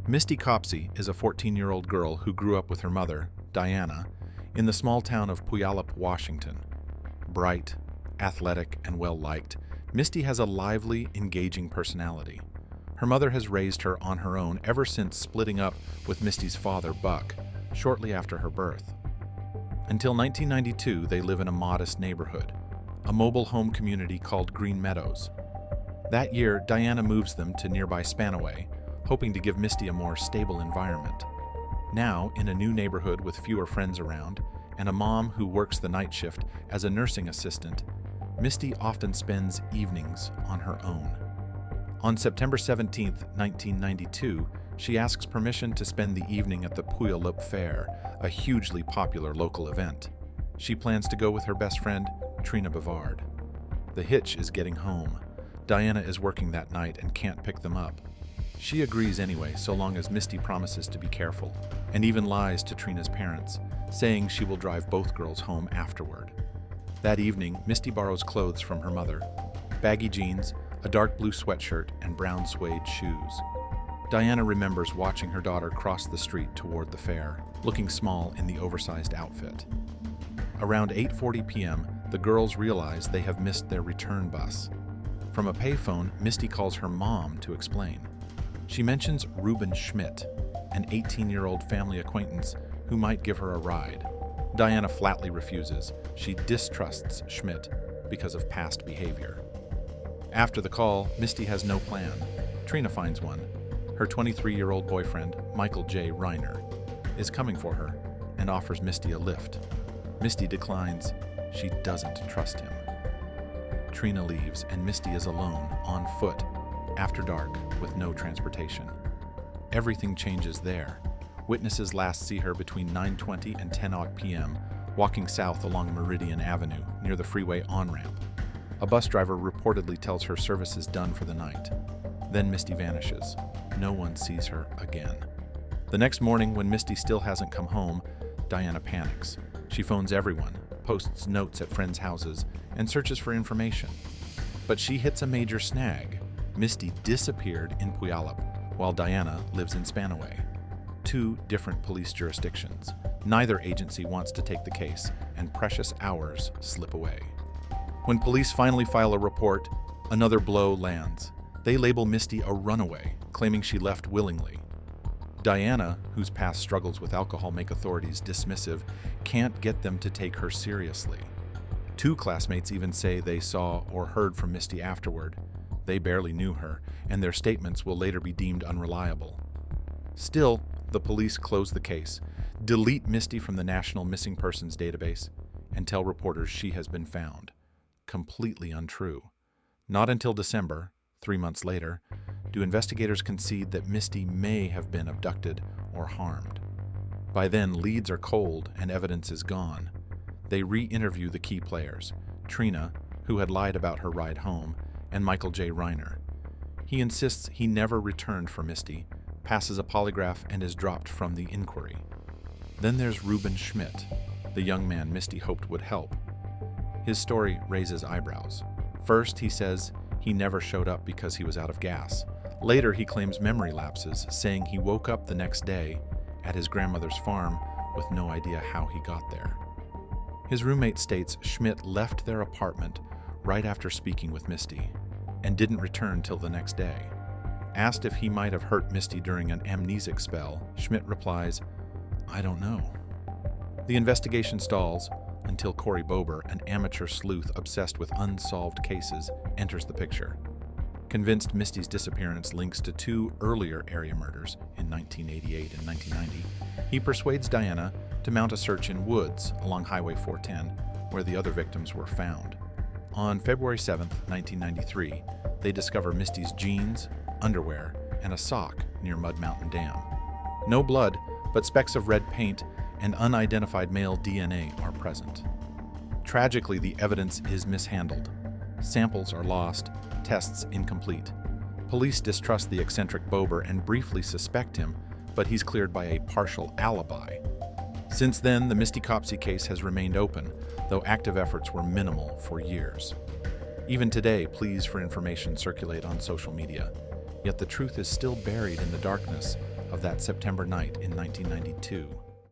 Misty Copsey is a 14-year-old girl who grew up with her mother, Diana, in the small town of Puyallup, Washington. Bright, athletic, and well-liked, Misty has a lively, engaging personality. Her mother has raised her on her own ever since splitting up with Misty's father, Buck, shortly after her birth. Until 1992, they live in a modest neighborhood, a mobile home community called Green Meadows. That year, Diana moves them to nearby Spanaway, hoping to give Misty a more stable environment. Now, in a new neighborhood with fewer friends around, and a mom who works the night shift as a nursing assistant, Misty often spends evenings on her own. On September 17, 1992, she asks permission to spend the evening at the Puyallup Fair, a hugely popular local event. She plans to go with her best friend, Trina Bavard. The hitch is getting home. Diana is working that night and can't pick them up. She agrees anyway, so long as Misty promises to be careful, and even lies to Trina's parents, saying she will drive both girls home afterward. That evening, Misty borrows clothes from her mother: baggy jeans, a dark blue sweatshirt, and brown suede shoes. Diana remembers watching her daughter cross the street toward the fair, looking small in the oversized outfit. Around 8:40 p.m., the girls realize they have missed their return bus. From a payphone, Misty calls her mom to explain. She mentions Reuben Schmidt, an 18-year-old family acquaintance who might give her a ride. Diana flatly refuses. She distrusts Schmidt because of past behavior. After the call, Misty has no plan. Trina finds one. Her 23-year-old boyfriend, Michael J. Reiner, is coming for her and offers Misty a lift. Misty declines. She doesn't trust him. Trina leaves, and Misty is alone, on foot, after dark, with no transportation. Everything changes there. Witnesses last see her between 9:20 and 10:00 p.m., walking south along Meridian Avenue, near the freeway on-ramp. A bus driver reportedly tells her service is done for the night. Then Misty vanishes. No one sees her again. The next morning, when Misty still hasn't come home, Diana panics. She phones everyone, posts notes at friends' houses, and searches for information. But she hits a major snag. Misty disappeared in Puyallup, while Diana lives in Spanaway. Two different police jurisdictions. Neither agency wants to take the case, and precious hours slip away. When police finally file a report, another blow lands. They label Misty a runaway, claiming she left willingly. Diana, whose past struggles with alcohol make authorities dismissive, can't get them to take her seriously. Two classmates even say they saw or heard from Misty afterward. They barely knew her, and their statements will later be deemed unreliable. Still, the police close the case, delete Misty from the National Missing Persons database, and tell reporters she has been found. Completely untrue. Not until December, 3 months later, do investigators concede that Misty may have been abducted or harmed. By then, leads are cold and evidence is gone. They re-interview the key players: Trina, who had lied about her ride home, and Michael J. Reiner. He insists he never returned for Misty, passes a polygraph, and is dropped from the inquiry. Then there's Reuben Schmidt, the young man Misty hoped would help. His story raises eyebrows. First, he says he never showed up because he was out of gas. Later, he claims memory lapses, saying he woke up the next day at his grandmother's farm with no idea how he got there. His roommate states Schmidt left their apartment right after speaking with Misty and didn't return till the next day. Asked if he might have hurt Misty during an amnesic spell, Schmidt replies, "I don't know." The investigation stalls until Corey Bober, an amateur sleuth obsessed with unsolved cases, enters the picture. Convinced Misty's disappearance links to two earlier area murders in 1988 and 1990, he persuades Diana to mount a search in woods along Highway 410, where the other victims were found. On February 7, 1993, they discover Misty's jeans, underwear, and a sock near Mud Mountain Dam. No blood, but specks of red paint and unidentified male DNA are present. Tragically, the evidence is mishandled. Samples are lost, tests incomplete. Police distrust the eccentric Bober and briefly suspect him, but he's cleared by a partial alibi. Since then, the Misty Copsey case has remained open, though active efforts were minimal for years. Even today, pleas for information circulate on social media, yet the truth is still buried in the darkness of that September night in 1992.